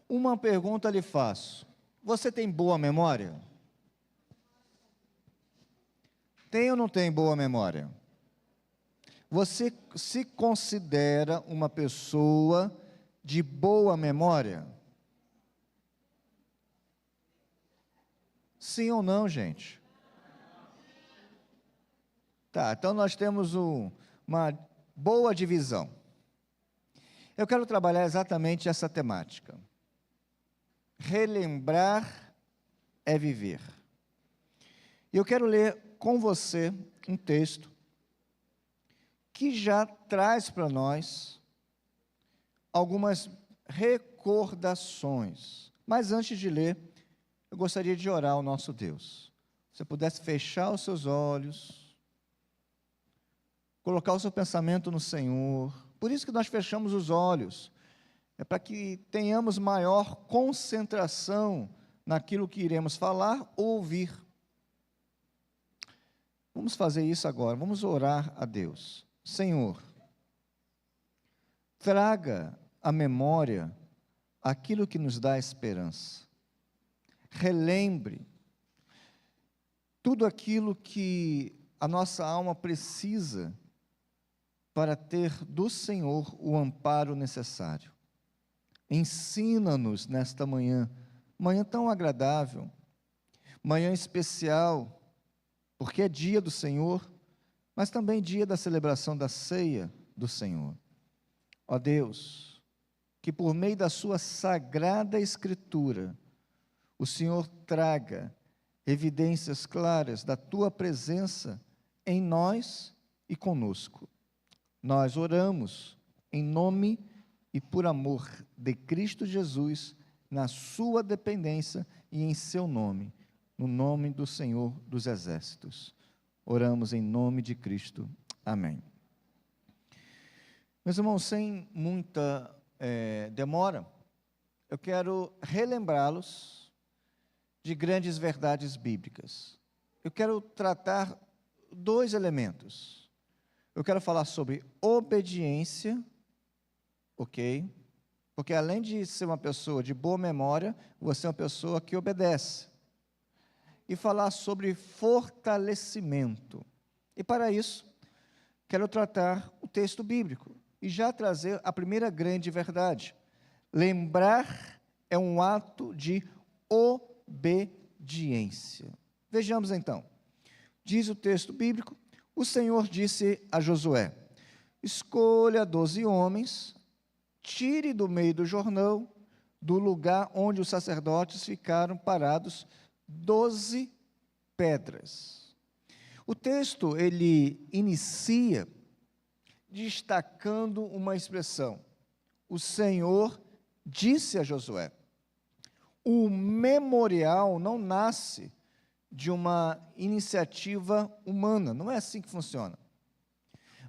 Uma pergunta lhe faço: você tem boa memória? Tem ou não tem boa memória? Você se considera uma pessoa de boa memória? Sim ou não, gente? Tá, então nós temos uma boa divisão. Eu quero trabalhar exatamente essa temática. Relembrar é viver. E eu quero ler com você um texto que já traz para nós algumas recordações. Mas antes de ler, eu gostaria de orar ao nosso Deus. Se você pudesse fechar os seus olhos, colocar o seu pensamento no Senhor. Por isso que nós fechamos os olhos. É para que tenhamos maior concentração naquilo que iremos falar ou ouvir. Vamos fazer isso agora, vamos orar a Deus. Senhor, traga à memória aquilo que nos dá esperança. Relembre tudo aquilo que a nossa alma precisa para ter do Senhor o amparo necessário. Ensina-nos nesta manhã, manhã tão agradável, manhã especial, porque é dia do Senhor, mas também dia da celebração da ceia do Senhor. Ó Deus, que por meio da sua sagrada Escritura, o Senhor traga evidências claras da tua presença em nós e conosco. Nós oramos em nome e por amor de Cristo Jesus, na sua dependência e em seu nome, no nome do Senhor dos Exércitos. Oramos em nome de Cristo. Amém. Meus irmãos, sem muita demora, eu quero relembrá-los de grandes verdades bíblicas. Eu quero tratar dois elementos. Eu quero falar sobre obediência, ok? Porque além de ser uma pessoa de boa memória, você é uma pessoa que obedece. E falar sobre fortalecimento. E para isso, quero tratar o texto bíblico e já trazer a primeira grande verdade. Lembrar é um ato de obediência. Vejamos então. Diz o texto bíblico: o Senhor disse a Josué: escolha 12 homens, tire do meio do Jordão, do lugar onde os sacerdotes ficaram parados, 12 pedras. O texto, ele inicia destacando uma expressão. O Senhor disse a Josué. O memorial não nasce de uma iniciativa humana, não é assim que funciona.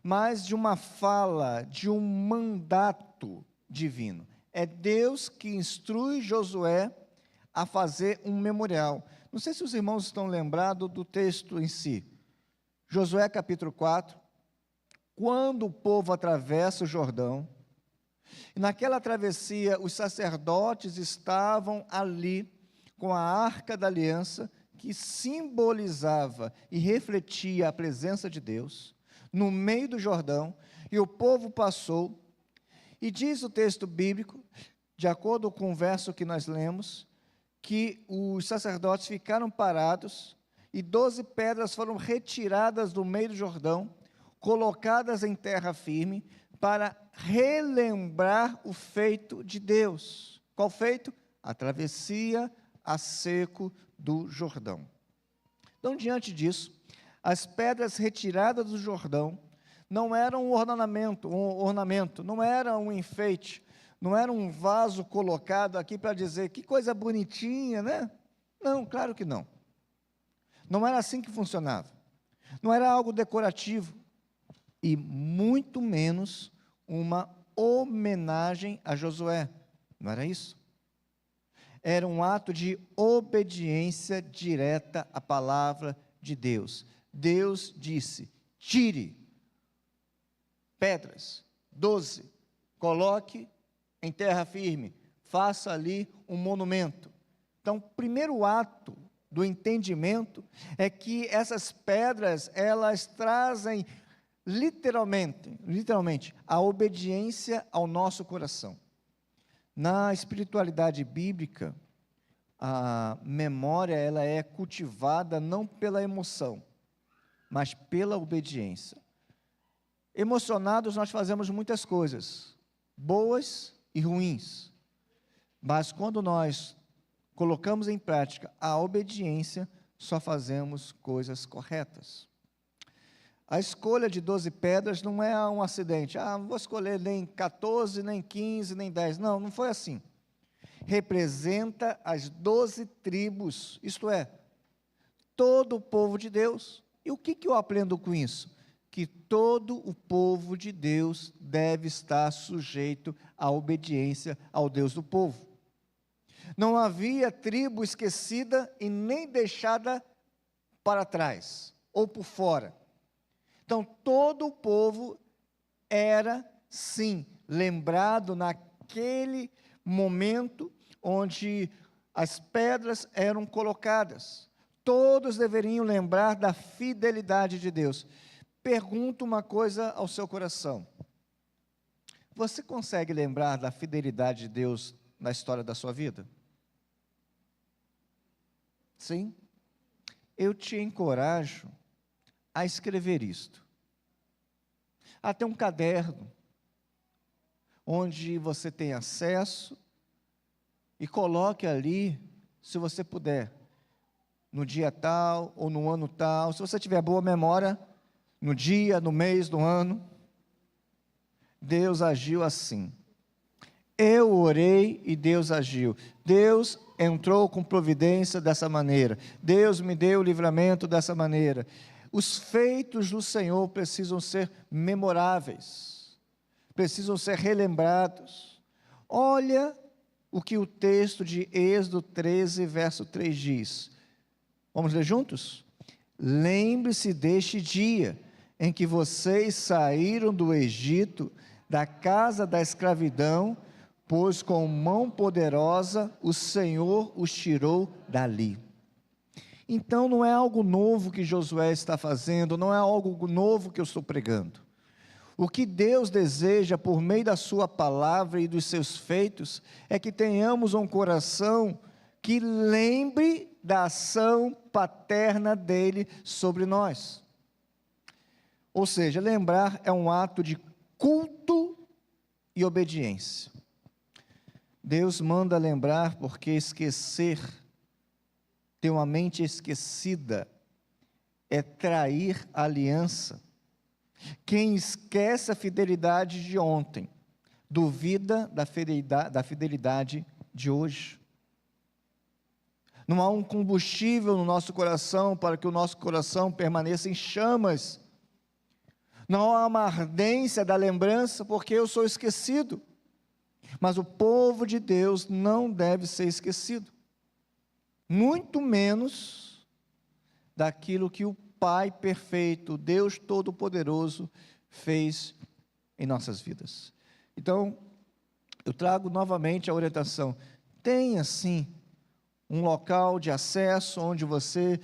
Mas de uma fala, de um mandato divino. É Deus que instrui Josué a fazer um memorial. Não sei se os irmãos estão lembrados do texto em si. Josué capítulo 4, quando o povo atravessa o Jordão, e naquela travessia os sacerdotes estavam ali com a arca da aliança, que simbolizava e refletia a presença de Deus, no meio do Jordão, e o povo passou, e diz o texto bíblico, de acordo com o verso que nós lemos, que os sacerdotes ficaram parados, e 12 pedras foram retiradas do meio do Jordão, colocadas em terra firme, para relembrar o feito de Deus. Qual feito? A travessia a seco do Jordão. Então, diante disso, as pedras retiradas do Jordão não eram um ornamento, não era um enfeite, não era um vaso colocado aqui para dizer que coisa bonitinha, né? Não, claro que não. Não era assim que funcionava. Não era algo decorativo e muito menos uma homenagem a Josué. Não era isso? Era um ato de obediência direta à palavra de Deus. Deus disse: tire pedras, 12, coloque em terra firme, faça ali um monumento. Então, o primeiro ato do entendimento é que essas pedras, elas trazem literalmente, a obediência ao nosso coração. Na espiritualidade bíblica, a memória, ela é cultivada não pela emoção, mas pela obediência. Emocionados, nós fazemos muitas coisas, boas e ruins, mas quando nós colocamos em prática a obediência, só fazemos coisas corretas. A escolha de 12 pedras não é um acidente. Não vou escolher nem 14, nem 15, nem 10. Não, não foi assim. Representa as 12 tribos, isto é, todo o povo de Deus. E o que eu aprendo com isso? Que todo o povo de Deus deve estar sujeito à obediência ao Deus do povo. Não havia tribo esquecida e nem deixada para trás, ou por fora. Então, todo o povo era, sim, lembrado naquele momento onde as pedras eram colocadas. Todos deveriam lembrar da fidelidade de Deus. Pergunto uma coisa ao seu coração. Você consegue lembrar da fidelidade de Deus na história da sua vida? Sim? Eu te encorajo a escrever isto. Até um caderno, onde você tem acesso, e coloque ali, se você puder, no dia tal, ou no ano tal, se você tiver boa memória, no dia, no mês, no ano, Deus agiu assim. Eu orei e Deus agiu. Deus entrou com providência dessa maneira. Deus me deu o livramento dessa maneira. Os feitos do Senhor precisam ser memoráveis, precisam ser relembrados. Olha o que o texto de Êxodo 13, verso 3 diz. Vamos ler juntos? Lembre-se deste dia em que vocês saíram do Egito, da casa da escravidão, pois com mão poderosa o Senhor os tirou dali. Então não é algo novo que Josué está fazendo, não é algo novo que eu estou pregando. O que Deus deseja por meio da sua palavra e dos seus feitos, é que tenhamos um coração que lembre da ação paterna dele sobre nós. Ou seja, lembrar é um ato de culto e obediência. Deus manda lembrar porque esquecer, ter uma mente esquecida, é trair a aliança. Quem esquece a fidelidade de ontem, duvida da fidelidade de hoje. Não há um combustível no nosso coração para que o nosso coração permaneça em chamas. Não há uma ardência da lembrança porque eu sou esquecido. Mas o povo de Deus não deve ser esquecido. Muito menos daquilo que o Pai perfeito, Deus Todo-Poderoso, fez em nossas vidas. Então, eu trago novamente a orientação. Tenha, sim, um local de acesso onde você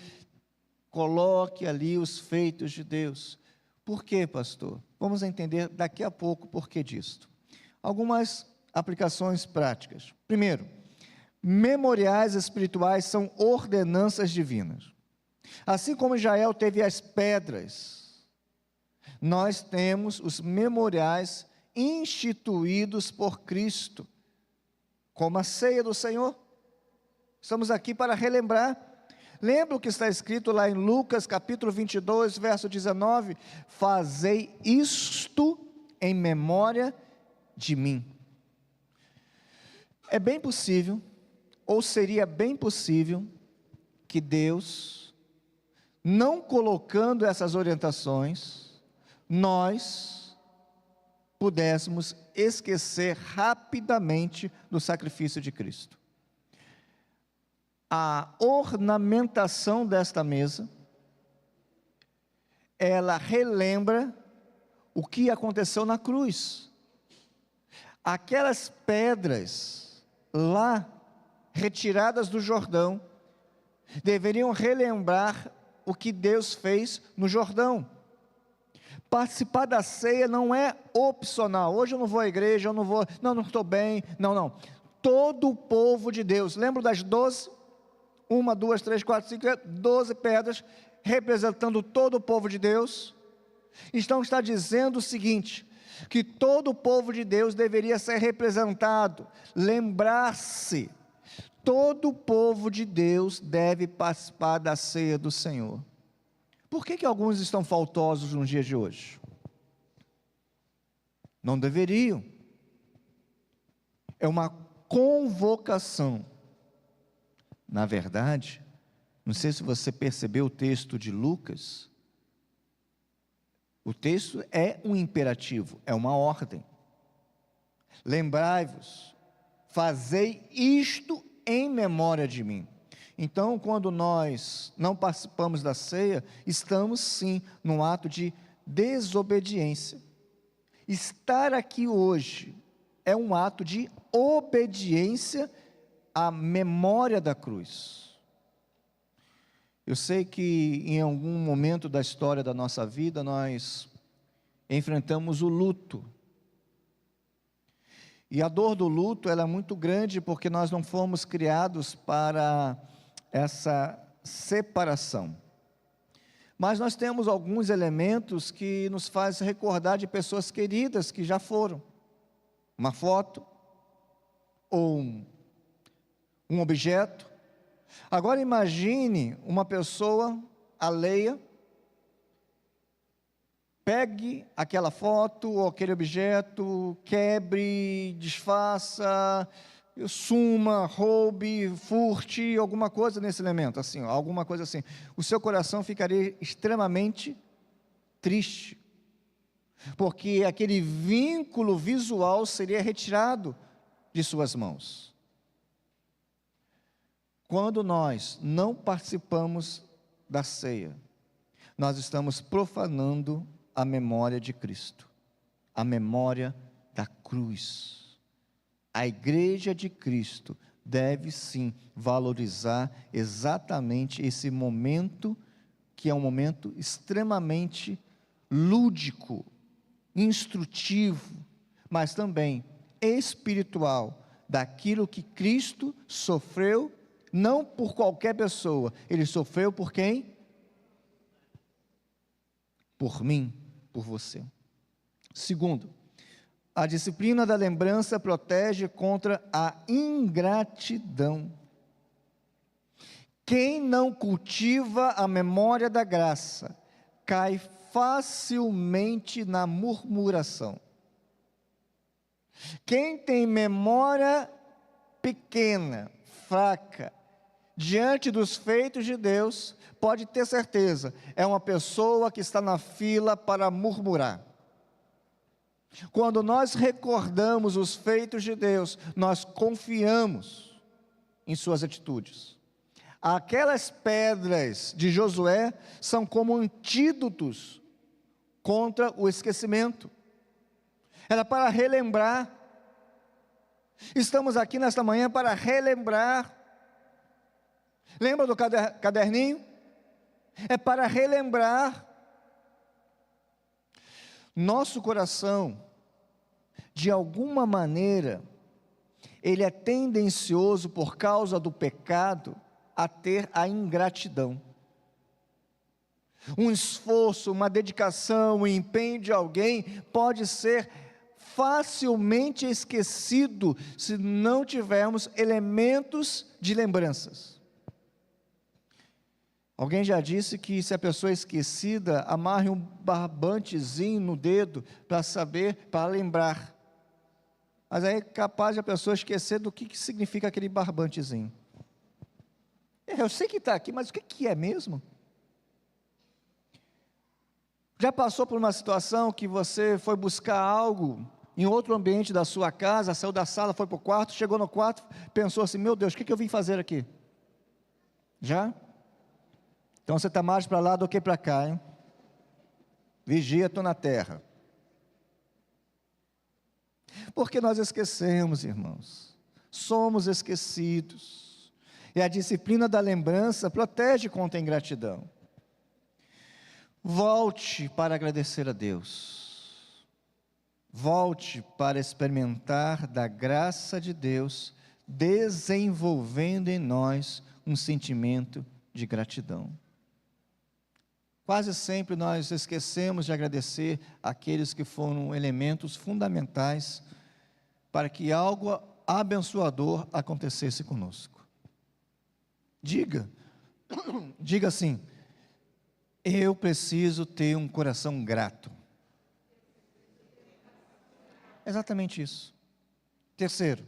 coloque ali os feitos de Deus. Por quê, pastor? Vamos entender daqui a pouco o porquê disto. Algumas aplicações práticas. Primeiro, memoriais espirituais são ordenanças divinas. Assim como Israel teve as pedras, nós temos os memoriais instituídos por Cristo, como a ceia do Senhor. Estamos aqui para relembrar. Lembra o que está escrito lá em Lucas capítulo 22, verso 19? Fazei isto em memória de mim. É bem possível, ou seria bem possível, que Deus, não colocando essas orientações, nós pudéssemos esquecer rapidamente do sacrifício de Cristo. A ornamentação desta mesa, ela relembra o que aconteceu na cruz. Aquelas pedras lá, retiradas do Jordão, deveriam relembrar o que Deus fez no Jordão. Participar da ceia não é opcional. Hoje eu não vou à igreja, eu não vou, não estou bem. Não. Todo o povo de Deus, lembra das 12? 1, 2, 3, 4, 5, 12 pedras, representando todo o povo de Deus. Então está dizendo o seguinte, que todo o povo de Deus deveria ser representado, lembrar-se, todo o povo de Deus deve participar da ceia do Senhor. Por que alguns estão faltosos nos dias de hoje? Não deveriam. É uma convocação. Na verdade, não sei se você percebeu o texto de Lucas, o texto é um imperativo, é uma ordem. Lembrai-vos, fazei isto em memória de mim. Então, quando nós não participamos da ceia, estamos sim num ato de desobediência. Estar aqui hoje é um ato de obediência à memória da cruz. Eu sei que em algum momento da história da nossa vida, nós enfrentamos o luto. E a dor do luto, ela é muito grande, porque nós não fomos criados para essa separação. Mas nós temos alguns elementos que nos fazem recordar de pessoas queridas que já foram. Uma foto, ou um objeto. Agora imagine uma pessoa alheia, pegue aquela foto ou aquele objeto, quebre, desfaça, suma, roube, furte, alguma coisa nesse elemento, assim, alguma coisa assim. O seu coração ficaria extremamente triste, porque aquele vínculo visual seria retirado de suas mãos. Quando nós não participamos da ceia, nós estamos profanando a memória de Cristo, a memória da cruz. A igreja de Cristo deve sim valorizar exatamente esse momento, que é um momento extremamente lúdico, instrutivo, mas também espiritual, daquilo que Cristo sofreu, não por qualquer pessoa, Ele sofreu por quem? Por mim, por você. Segundo, a disciplina da lembrança protege contra a ingratidão. Quem não cultiva a memória da graça, cai facilmente na murmuração. Quem tem memória pequena, fraca, diante dos feitos de Deus, pode ter certeza, é uma pessoa que está na fila para murmurar. Quando nós recordamos os feitos de Deus, nós confiamos em suas atitudes. Aquelas pedras de Josué são como antídotos contra o esquecimento. Era para relembrar. Estamos aqui nesta manhã para relembrar. Lembra do caderninho? É para relembrar. Nosso coração, de alguma maneira, ele é tendencioso, por causa do pecado, a ter a ingratidão. Um esforço, uma dedicação, um empenho de alguém pode ser facilmente esquecido se não tivermos elementos de lembranças. Alguém já disse que se a pessoa é esquecida, amarre um barbantezinho no dedo para saber, para lembrar. Mas aí é capaz de a pessoa esquecer do que significa aquele barbantezinho. Eu sei que está aqui, mas o que é mesmo? Já passou por uma situação que você foi buscar algo em outro ambiente da sua casa, saiu da sala, foi para o quarto, chegou no quarto, pensou assim, meu Deus, o que eu vim fazer aqui? Já? Então você está mais para lá do que para cá, hein? Vigia, estou na terra. Porque nós esquecemos, irmãos. somos esquecidos. E a disciplina da lembrança protege contra a ingratidão. Volte para agradecer a Deus. Volte para experimentar da graça de Deus, desenvolvendo em nós um sentimento de gratidão. Quase sempre nós esquecemos de agradecer aqueles que foram elementos fundamentais para que algo abençoador acontecesse conosco. Diga assim: eu preciso ter um coração grato. Exatamente isso. Terceiro,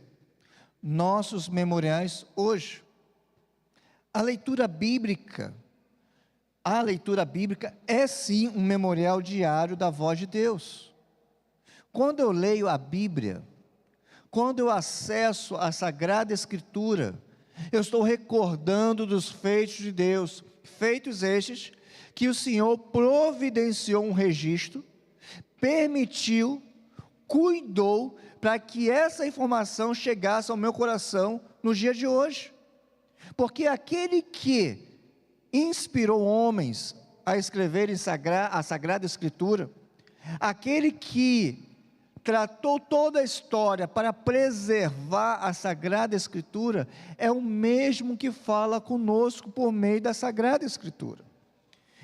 nossos memoriais hoje. A leitura bíblica é sim um memorial diário da voz de Deus. Quando eu leio a Bíblia, quando eu acesso a Sagrada Escritura, eu estou recordando dos feitos de Deus, feitos estes que o Senhor providenciou um registro, permitiu, cuidou para que essa informação chegasse ao meu coração no dia de hoje. Porque aquele que inspirou homens a escreverem a Sagrada Escritura, aquele que tratou toda a história para preservar a Sagrada Escritura, é o mesmo que fala conosco por meio da Sagrada Escritura.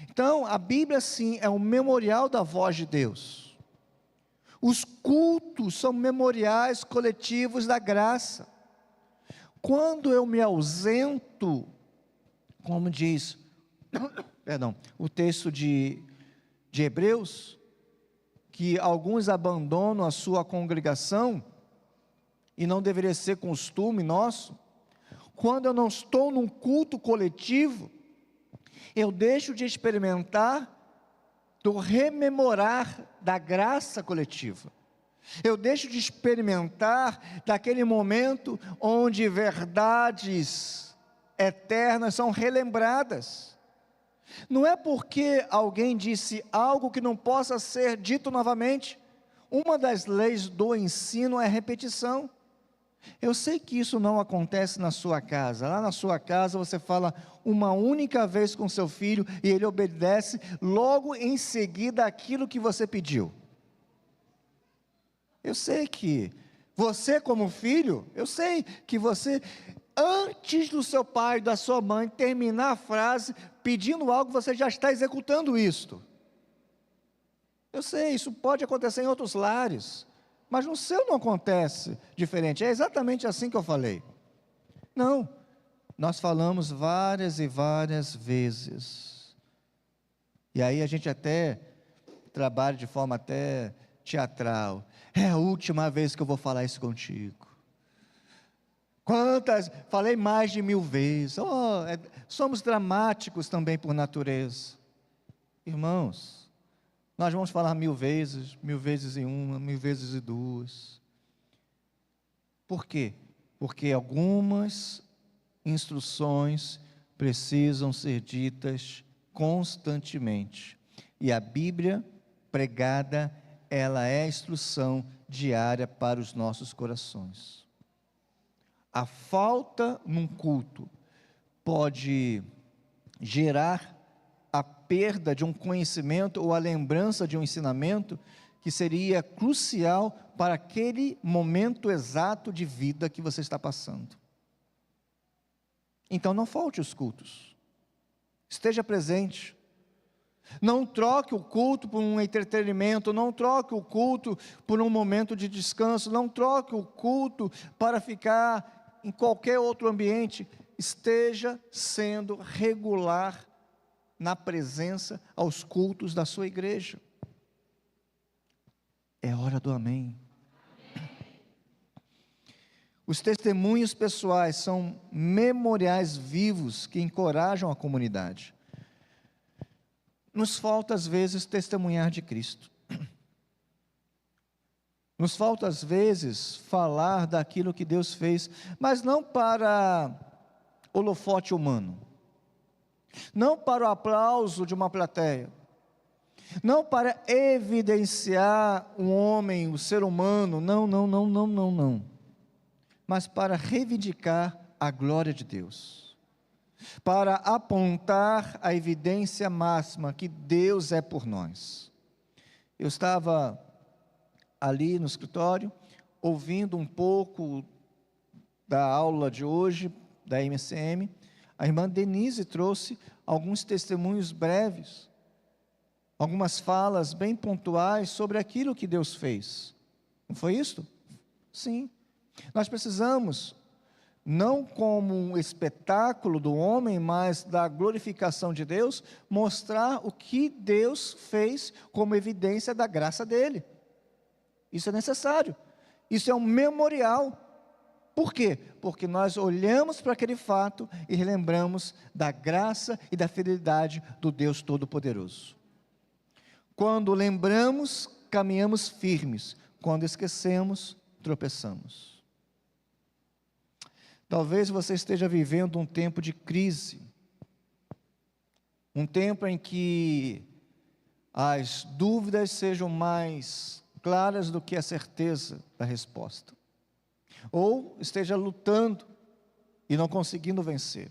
Então, a Bíblia sim é um memorial da voz de Deus. Os cultos são memoriais coletivos da graça. Quando eu me ausento, como diz o texto de Hebreus, que alguns abandonam a sua congregação, e não deveria ser costume nosso, quando eu não estou num culto coletivo, eu deixo de experimentar, do rememorar da graça coletiva. Eu deixo de experimentar daquele momento onde verdades eternas são relembradas. Não é porque alguém disse algo que não possa ser dito novamente. Uma das leis do ensino é repetição. Eu sei que isso não acontece na sua casa. Lá na sua casa você fala uma única vez com seu filho e ele obedece logo em seguida aquilo que você pediu. Eu sei que você como filho, eu sei que você, antes do seu pai e da sua mãe terminar a frase pedindo algo, você já está executando isto. Eu sei, isso pode acontecer em outros lares, mas no seu não acontece diferente. É exatamente assim que eu falei. Não, nós falamos várias e várias vezes, e aí a gente até trabalha de forma até teatral. É a última vez que eu vou falar isso contigo. Quantas? Falei mais de 1000 vezes. Somos dramáticos também por natureza. Irmãos, nós vamos falar 1000 vezes, 1000 vezes e uma, 1000 vezes e duas. Por quê? Porque algumas instruções precisam ser ditas constantemente. E a Bíblia pregada, ela é a instrução diária para os nossos corações. A falta num culto pode gerar a perda de um conhecimento ou a lembrança de um ensinamento que seria crucial para aquele momento exato de vida que você está passando. Então não falte os cultos. Esteja presente. Não troque o culto por um entretenimento, não troque o culto por um momento de descanso, não troque o culto para ficar em qualquer outro ambiente. Esteja sendo regular na presença aos cultos da sua igreja. É hora do amém. Os testemunhos pessoais são memoriais vivos que encorajam a comunidade. Nos falta às vezes testemunhar de Cristo. Nos falta às vezes falar daquilo que Deus fez, mas não para holofote humano, não para o aplauso de uma plateia, não para evidenciar um homem, o ser humano, não. mas para reivindicar a glória de Deus, para apontar a evidência máxima que Deus é por nós. Eu estava ali no escritório, ouvindo um pouco da aula de hoje, da MCM, a irmã Denise trouxe alguns testemunhos breves, algumas falas bem pontuais sobre aquilo que Deus fez. Não foi isso? Sim. Nós precisamos, não como um espetáculo do homem, mas da glorificação de Deus, mostrar o que Deus fez como evidência da graça dele. Isso é necessário. Isso é um memorial. Por quê? Porque nós olhamos para aquele fato e relembramos da graça e da fidelidade do Deus Todo-Poderoso. Quando lembramos, caminhamos firmes. Quando esquecemos, tropeçamos. Talvez você esteja vivendo um tempo de crise, um tempo em que as dúvidas sejam mais claras do que a certeza da resposta, ou esteja lutando e não conseguindo vencer.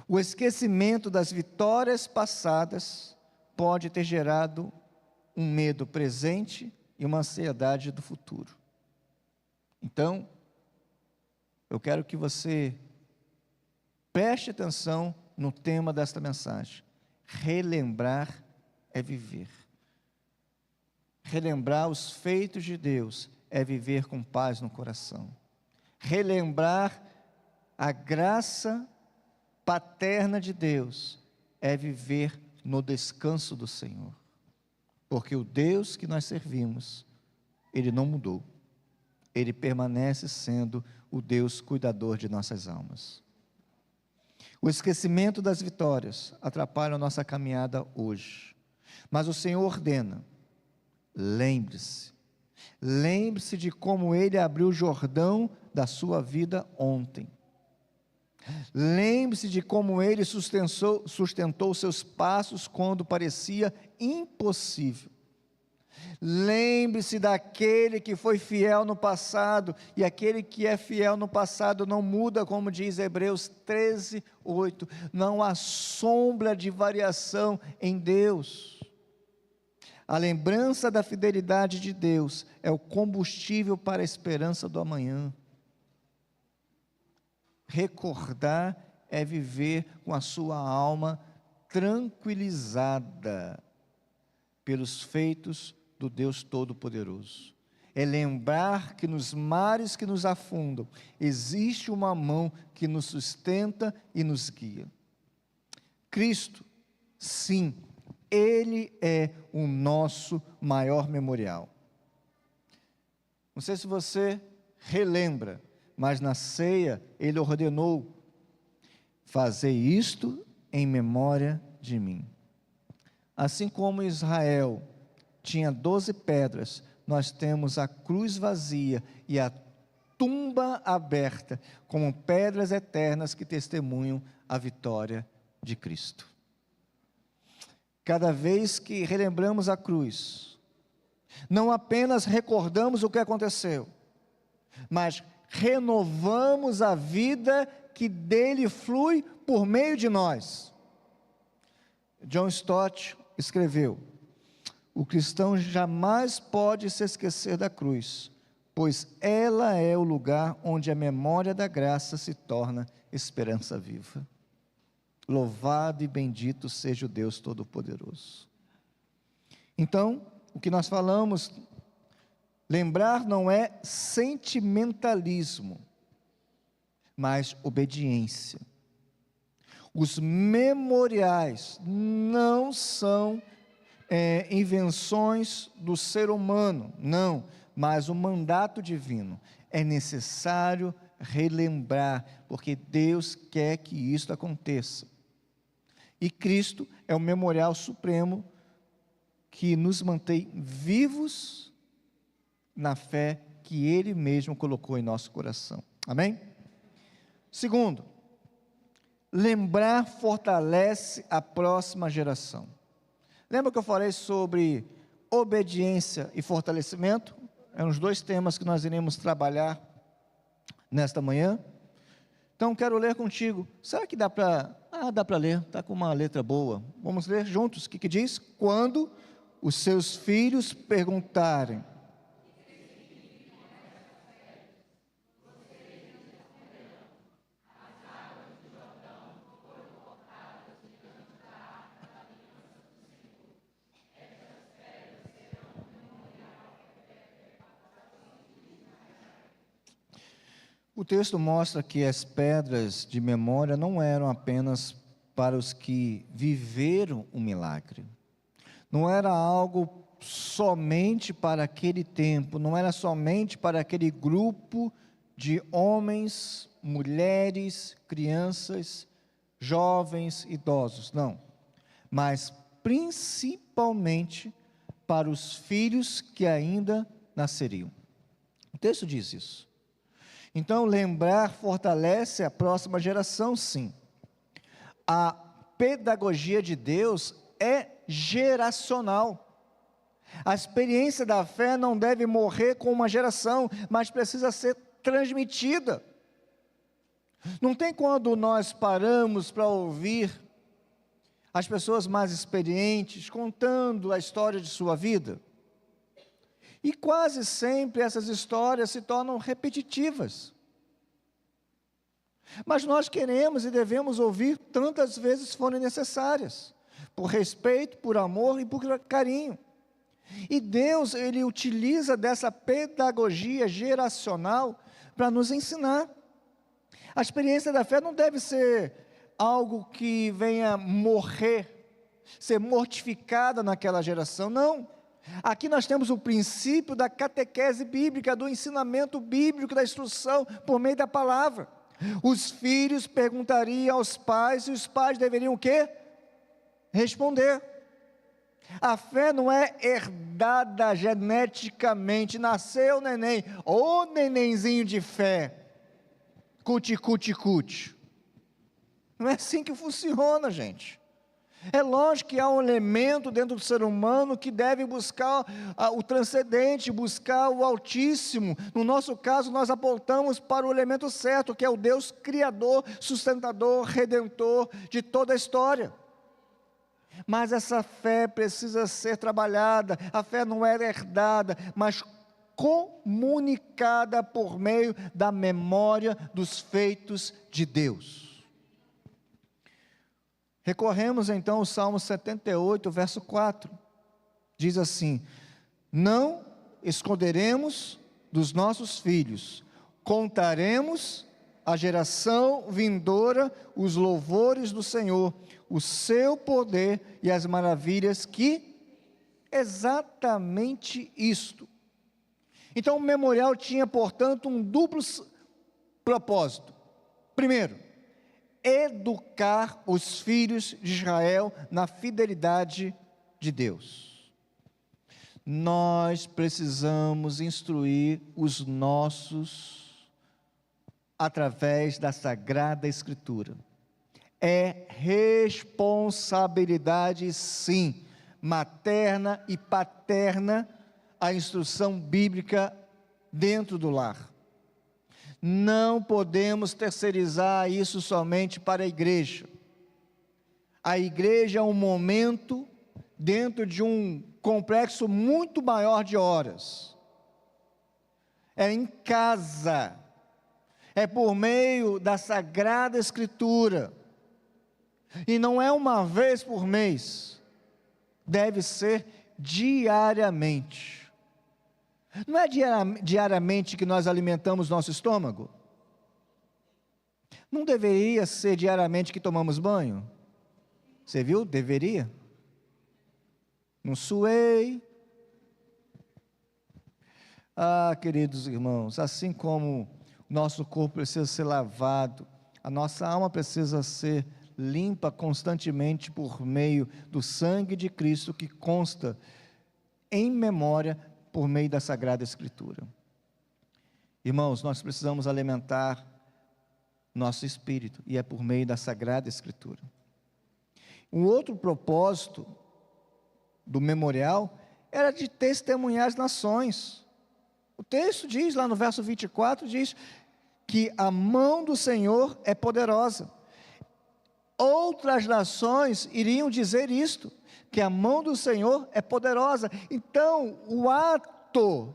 O esquecimento das vitórias passadas pode ter gerado um medo presente e uma ansiedade do futuro. Então, eu quero que você preste atenção no tema desta mensagem. Relembrar é viver. Relembrar os feitos de Deus é viver com paz no coração. Relembrar a graça paterna de Deus é viver no descanso do Senhor. Porque o Deus que nós servimos, Ele não mudou. Ele permanece sendo o Deus cuidador de nossas almas. O esquecimento das vitórias atrapalha a nossa caminhada hoje. Mas o Senhor ordena, lembre-se. Lembre-se de como Ele abriu o Jordão da sua vida ontem. Lembre-se de como Ele sustentou seus passos quando parecia impossível. Lembre-se daquele que foi fiel no passado, e aquele que é fiel no passado não muda, como diz Hebreus 13, 8. Não há sombra de variação em Deus. A lembrança da fidelidade de Deus é o combustível para a esperança do amanhã. Recordar é viver com a sua alma tranquilizada pelos feitos do Deus Todo-Poderoso. É lembrar que nos mares que nos afundam, existe uma mão que nos sustenta e nos guia. Cristo, sim, Ele é o nosso maior memorial. Não sei se você relembra, mas na ceia Ele ordenou: fazei isto em memória de mim. Assim como Israel tinha 12 pedras, nós temos a cruz vazia e a tumba aberta, como pedras eternas que testemunham a vitória de Cristo. Cada vez que relembramos a cruz, não apenas recordamos o que aconteceu, mas renovamos a vida que dele flui por meio de nós. John Stott escreveu: o cristão jamais pode se esquecer da cruz, pois ela é o lugar onde a memória da graça se torna esperança viva. Louvado e bendito seja o Deus Todo-Poderoso. Então, o que nós falamos, lembrar não é sentimentalismo, mas obediência. Os memoriais não são invenções do ser humano, não, mas um mandato divino. É necessário relembrar, porque Deus quer que isso aconteça. E Cristo é o memorial supremo que nos mantém vivos na fé que Ele mesmo colocou em nosso coração. Amém? Segundo, lembrar fortalece a próxima geração. Lembra que eu falei sobre obediência e fortalecimento? Eram os dois temas que nós iremos trabalhar nesta manhã? Então, quero ler contigo. Será que dá para... dá para ler, está com uma letra boa. Vamos ler juntos. O que diz? Quando os seus filhos perguntarem. O texto mostra que as pedras de memória não eram apenas para os que viveram o milagre. Não era algo somente para aquele tempo, não era somente para aquele grupo de homens, mulheres, crianças, jovens, idosos, não. Mas principalmente para os filhos que ainda nasceriam. O texto diz isso. Então, lembrar fortalece a próxima geração, sim. A pedagogia de Deus é geracional. A experiência da fé não deve morrer com uma geração, mas precisa ser transmitida. Não tem quando nós paramos para ouvir as pessoas mais experientes contando a história de sua vida. E quase sempre essas histórias se tornam repetitivas. Mas nós queremos e devemos ouvir tantas vezes forem necessárias, por respeito, por amor e por carinho. E Deus, Ele utiliza dessa pedagogia geracional para nos ensinar. A experiência da fé não deve ser algo que venha morrer, ser mortificada naquela geração, não. Aqui nós temos o princípio da catequese bíblica, do ensinamento bíblico, da instrução por meio da palavra. Os filhos perguntariam aos pais, e os pais deveriam o quê? Responder. A fé não é herdada geneticamente, nasceu o neném, ô nenenzinho de fé, cuti, cuti, cuti. Não é assim que funciona, gente. É lógico que há um elemento dentro do ser humano que deve buscar o transcendente, buscar o Altíssimo. No nosso caso, nós apontamos para o elemento certo, que é o Deus Criador, sustentador, redentor de toda a história. Mas essa fé precisa ser trabalhada, a fé não é herdada, mas comunicada por meio da memória dos feitos de Deus. Recorremos então ao Salmo 78, verso 4, diz assim: não esconderemos dos nossos filhos, contaremos à geração vindoura os louvores do Senhor, o seu poder e as maravilhas que, exatamente isto. Então o memorial tinha, portanto, um duplo propósito. Primeiro, educar os filhos de Israel na fidelidade de Deus. Nós precisamos instruir os nossos através da Sagrada Escritura. É responsabilidade, sim, materna e paterna, a instrução bíblica dentro do lar. Não podemos terceirizar isso somente para a igreja. A igreja é um momento dentro de um complexo muito maior de horas. É em casa, é por meio da Sagrada Escritura, e não é uma vez por mês, deve ser diariamente. Não é diariamente que nós alimentamos nosso estômago? Não deveria ser diariamente que tomamos banho? Você viu? Deveria. Não suei. Queridos irmãos, assim como o nosso corpo precisa ser lavado, a nossa alma precisa ser limpa constantemente por meio do sangue de Cristo que consta em memória por meio da Sagrada Escritura. Irmãos, nós precisamos alimentar nosso espírito, e é por meio da Sagrada Escritura. Um outro propósito do memorial era de testemunhar as nações. O texto diz lá no verso 24, diz que a mão do Senhor é poderosa. Outras nações iriam dizer isto, que a mão do Senhor é poderosa. Então, o ato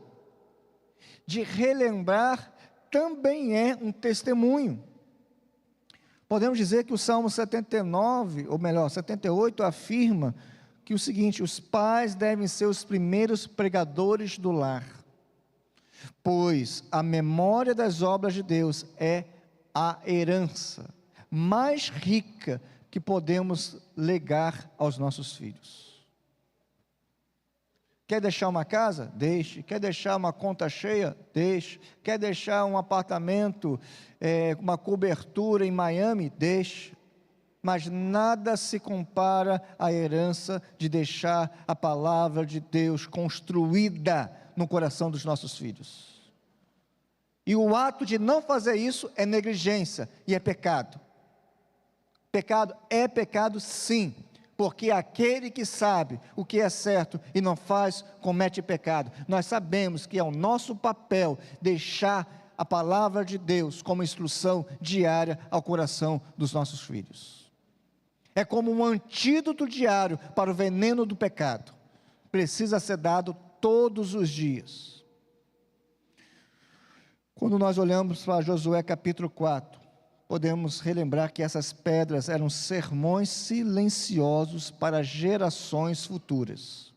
de relembrar também é um testemunho. Podemos dizer que o Salmo 79, ou melhor, 78, afirma que o seguinte: os pais devem ser os primeiros pregadores do lar, pois a memória das obras de Deus é a herança mais rica que podemos legar aos nossos filhos. Quer deixar uma casa? Deixe. Quer deixar uma conta cheia? Deixe. Quer deixar um apartamento, uma cobertura em Miami? Deixe. Mas nada se compara à herança de deixar a palavra de Deus construída no coração dos nossos filhos. E o ato de não fazer isso é negligência e é pecado. Pecado é pecado, sim. Porque aquele que sabe o que é certo e não faz, comete pecado. Nós sabemos que é o nosso papel deixar a palavra de Deus como instrução diária ao coração dos nossos filhos. É como um antídoto diário para o veneno do pecado. Precisa ser dado todos os dias. Quando nós olhamos para Josué capítulo 4, podemos relembrar que essas pedras eram sermões silenciosos para gerações futuras.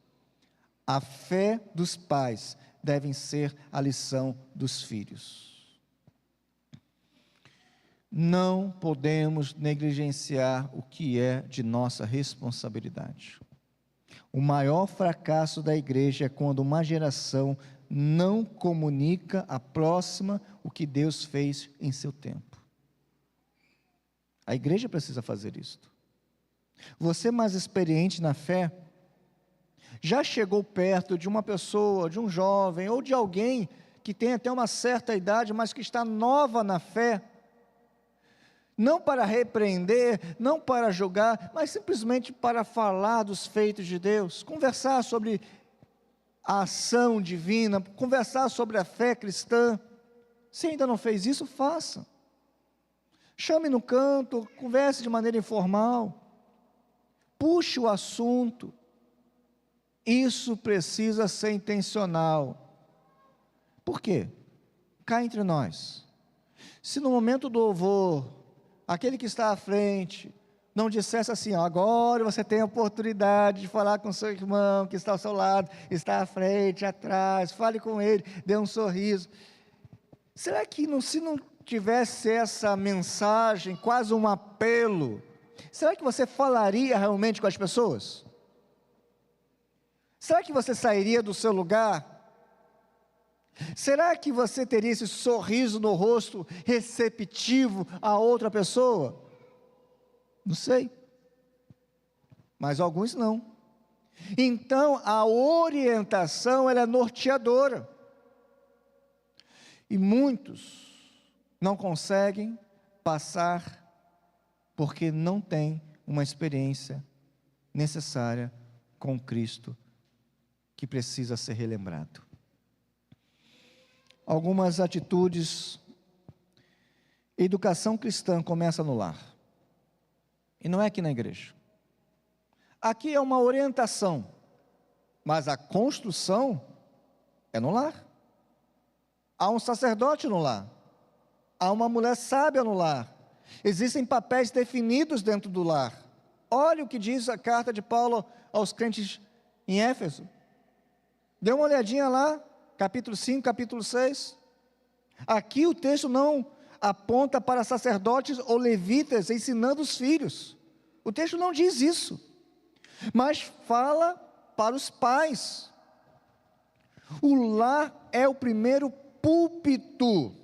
A fé dos pais deve ser a lição dos filhos. Não podemos negligenciar o que é de nossa responsabilidade. O maior fracasso da igreja é quando uma geração não comunica à próxima o que Deus fez em seu tempo. A igreja precisa fazer isto. Você mais experiente na fé, já chegou perto de uma pessoa, de um jovem, ou de alguém que tem até uma certa idade, mas que está nova na fé, não para repreender, não para julgar, mas simplesmente para falar dos feitos de Deus, conversar sobre a ação divina, conversar sobre a fé cristã. Se ainda não fez isso, faça. Chame no canto, converse de maneira informal, puxe o assunto. Isso precisa ser intencional. Por quê? Cá entre nós, se no momento do louvor, aquele que está à frente, não dissesse assim: agora você tem a oportunidade de falar com seu irmão que está ao seu lado, está à frente, atrás, fale com ele, dê um sorriso. Será que se não tivesse essa mensagem, quase um apelo, será que você falaria realmente com as pessoas? Será que você sairia do seu lugar? Será que você teria esse sorriso no rosto receptivo a outra pessoa? Não sei, mas alguns não. Então a orientação, ela é norteadora, e muitos não conseguem passar porque não têm uma experiência necessária com Cristo, que precisa ser relembrado. Algumas atitudes. Educação cristã começa no lar, e não é aqui na igreja. Aqui é uma orientação, mas a construção é no lar. Há um sacerdote no lar, há uma mulher sábia no lar, existem papéis definidos dentro do lar. Olha o que diz a carta de Paulo aos crentes em Éfeso. Dê uma olhadinha lá, capítulo 5, capítulo 6. Aqui o texto não aponta para sacerdotes ou levitas ensinando os filhos. O texto não diz isso, mas fala para os pais. O lar é o primeiro púlpito,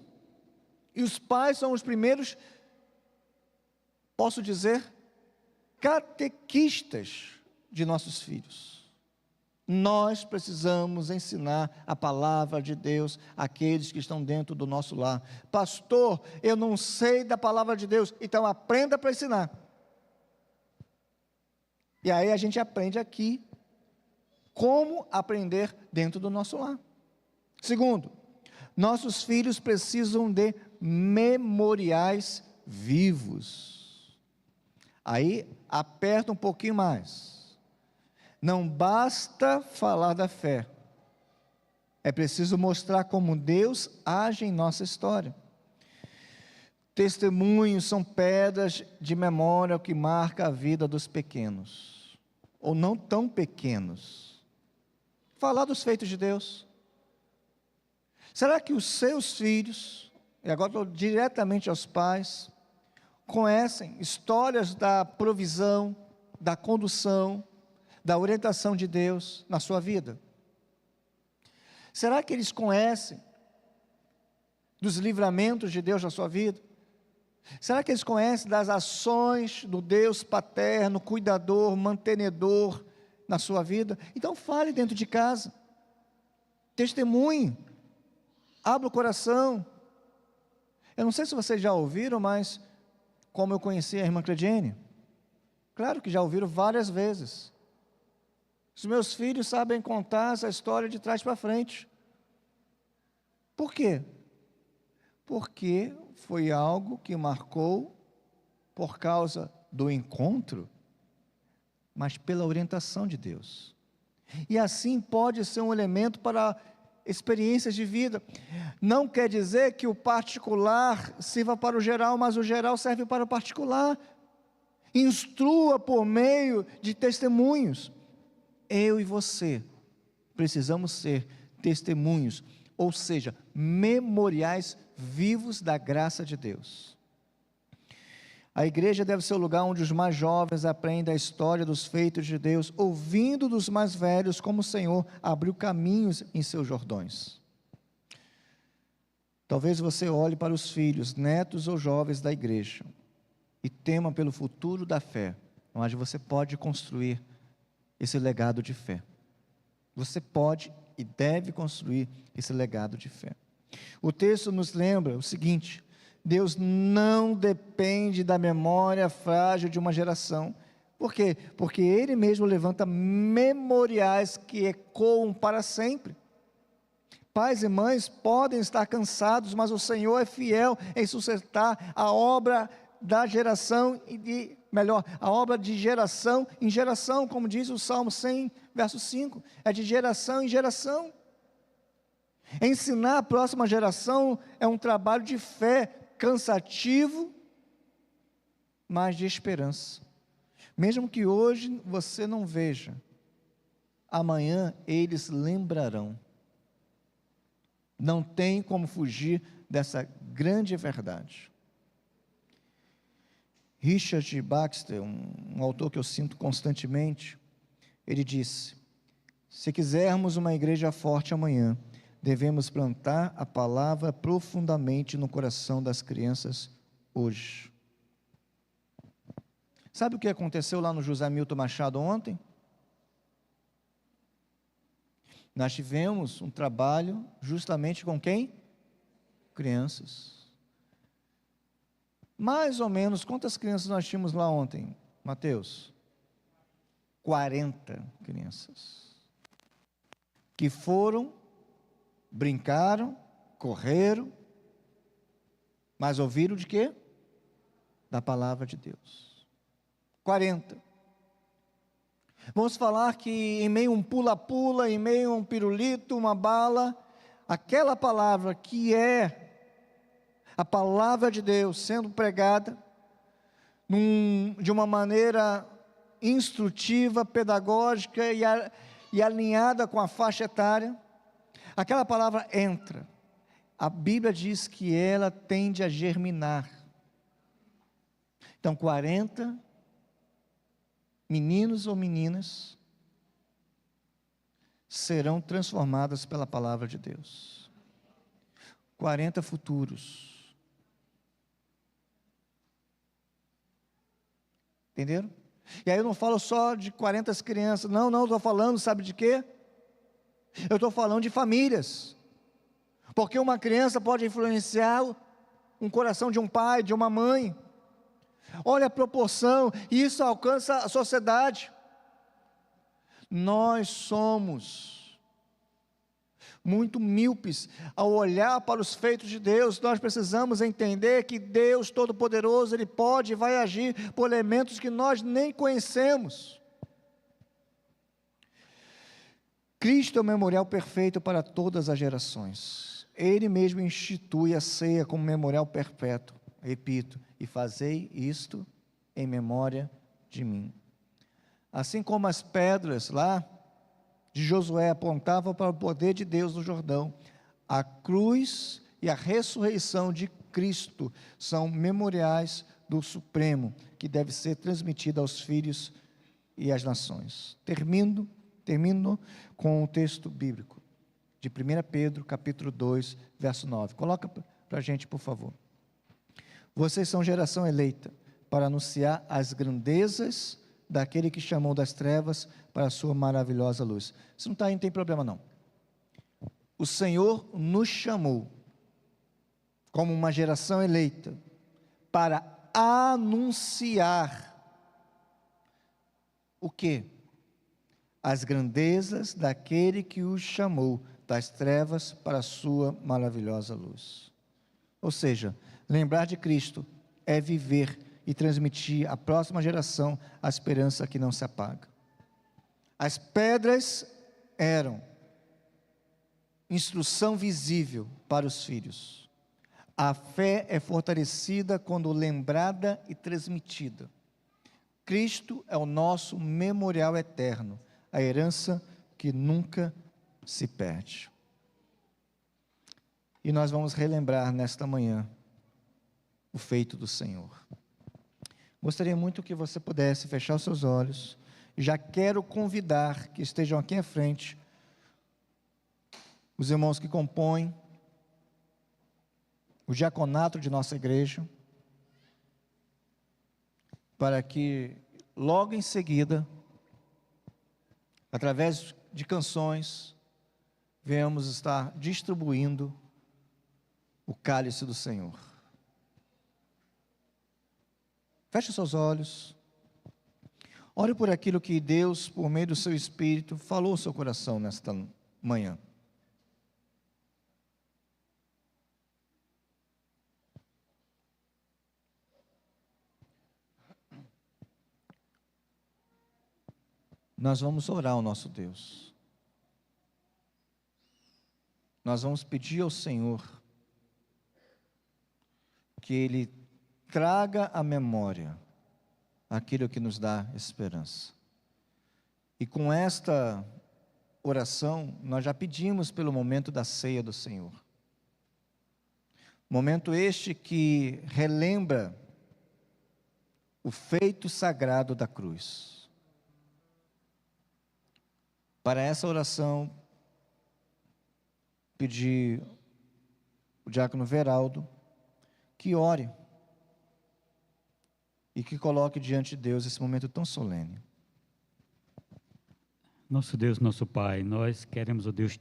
e os pais são os primeiros, posso dizer, catequistas de nossos filhos. Nós precisamos ensinar a palavra de Deus àqueles que estão dentro do nosso lar. Pastor, eu não sei da palavra de Deus, então aprenda para ensinar. E aí a gente aprende aqui como aprender dentro do nosso lar. Segundo, nossos filhos precisam de memoriais vivos. Aí, aperta um pouquinho mais. Não basta falar da fé. É preciso mostrar como Deus age em nossa história. Testemunhos são pedras de memória que marca a vida dos pequenos, ou não tão pequenos. Falar dos feitos de Deus. Será que os seus filhos, e agora estou diretamente aos pais, conhecem histórias da provisão, da condução, da orientação de Deus na sua vida? Será que eles conhecem dos livramentos de Deus na sua vida? Será que eles conhecem das ações do Deus paterno, cuidador, mantenedor na sua vida? Então fale dentro de casa, testemunhe, abra o coração. Eu não sei se vocês já ouviram, mas como eu conheci a irmã Clediene, claro que já ouviram várias vezes. Os meus filhos sabem contar essa história de trás para frente. Por quê? Porque foi algo que marcou por causa do encontro, mas pela orientação de Deus. E assim pode ser um elemento para experiências de vida. Não quer dizer que o particular sirva para o geral, mas o geral serve para o particular. Instrua por meio de testemunhos. Eu e você precisamos ser testemunhos, ou seja, memoriais vivos da graça de Deus. A igreja deve ser o lugar onde os mais jovens aprendem a história dos feitos de Deus, ouvindo dos mais velhos como o Senhor abriu caminhos em seus jordões. Talvez você olhe para os filhos, netos ou jovens da igreja e tema pelo futuro da fé, onde você pode construir esse legado de fé. Você pode e deve construir esse legado de fé. O texto nos lembra o seguinte: Deus não depende da memória frágil de uma geração. Por quê? Porque Ele mesmo levanta memoriais que ecoam para sempre. Pais e mães podem estar cansados, mas o Senhor é fiel em sustentar a obra da geração, a obra de geração em geração, como diz o Salmo 100, verso 5, é de geração em geração. Ensinar a próxima geração é um trabalho de fé, cansativo, mas de esperança. Mesmo que hoje você não veja, amanhã eles lembrarão. Não tem como fugir dessa grande verdade. Richard Baxter, um autor que eu sinto constantemente, ele disse: se quisermos uma igreja forte amanhã, devemos plantar a palavra profundamente no coração das crianças hoje. Sabe o que aconteceu lá no José Milton Machado ontem? Nós tivemos um trabalho justamente com quem? Crianças. Mais ou menos, quantas crianças nós tínhamos lá ontem, Mateus? 40 crianças. Que foram, brincaram, correram, mas ouviram de quê? Da palavra de Deus. 40. Vamos falar que em meio a um pula-pula, em meio a um pirulito, uma bala, aquela palavra que é a palavra de Deus sendo pregada de uma maneira instrutiva, pedagógica e alinhada com a faixa etária, aquela palavra entra. A Bíblia diz que ela tende a germinar. Então 40 meninos ou meninas serão transformadas pela palavra de Deus. 40 futuros. Entenderam? E aí eu não falo só de 40 crianças, não, estou falando, sabe de quê? Eu estou falando de famílias, porque uma criança pode influenciar um coração de um pai, de uma mãe. Olha a proporção, isso alcança a sociedade. Nós somos muito míopes ao olhar para os feitos de Deus. Nós precisamos entender que Deus Todo-Poderoso, Ele pode e vai agir por elementos que nós nem conhecemos. Cristo é o memorial perfeito para todas as gerações. Ele mesmo institui a ceia como memorial perpétuo. Repito, e fazei isto em memória de mim. Assim como as pedras lá de Josué apontavam para o poder de Deus no Jordão, a cruz e a ressurreição de Cristo são memoriais do Supremo, que deve ser transmitido aos filhos e às nações. Termino com o texto bíblico de 1 Pedro, capítulo 2, verso 9. Coloca para a gente, por favor. Vocês são geração eleita, para anunciar as grandezas daquele que chamou das trevas para a sua maravilhosa luz. Se não está aí, não tem problema não. O Senhor nos chamou, como uma geração eleita, para anunciar o quê? As grandezas daquele que os chamou das trevas para a sua maravilhosa luz. Ou seja, lembrar de Cristo é viver e transmitir à próxima geração a esperança que não se apaga. As pedras eram instrução visível para os filhos. A fé é fortalecida quando lembrada e transmitida. Cristo é o nosso memorial eterno, a herança que nunca se perde. E nós vamos relembrar nesta manhã o feito do Senhor. Gostaria muito que você pudesse fechar os seus olhos. Já quero convidar que estejam aqui à frente os irmãos que compõem o diaconato de nossa igreja, para que logo em seguida, através de canções, venhamos estar distribuindo o cálice do Senhor. Feche seus olhos. Ore por aquilo que Deus, por meio do seu Espírito, falou ao seu coração nesta manhã. Nós vamos orar ao nosso Deus. Nós vamos pedir ao Senhor que Ele traga à memória aquilo que nos dá esperança. E com esta oração, nós já pedimos pelo momento da ceia do Senhor. Momento este que relembra o feito sagrado da cruz. Para essa oração, pedir o diácono Veraldo que ore e que coloque diante de Deus esse momento tão solene. Nosso Deus, nosso Pai, nós queremos, ó Deus,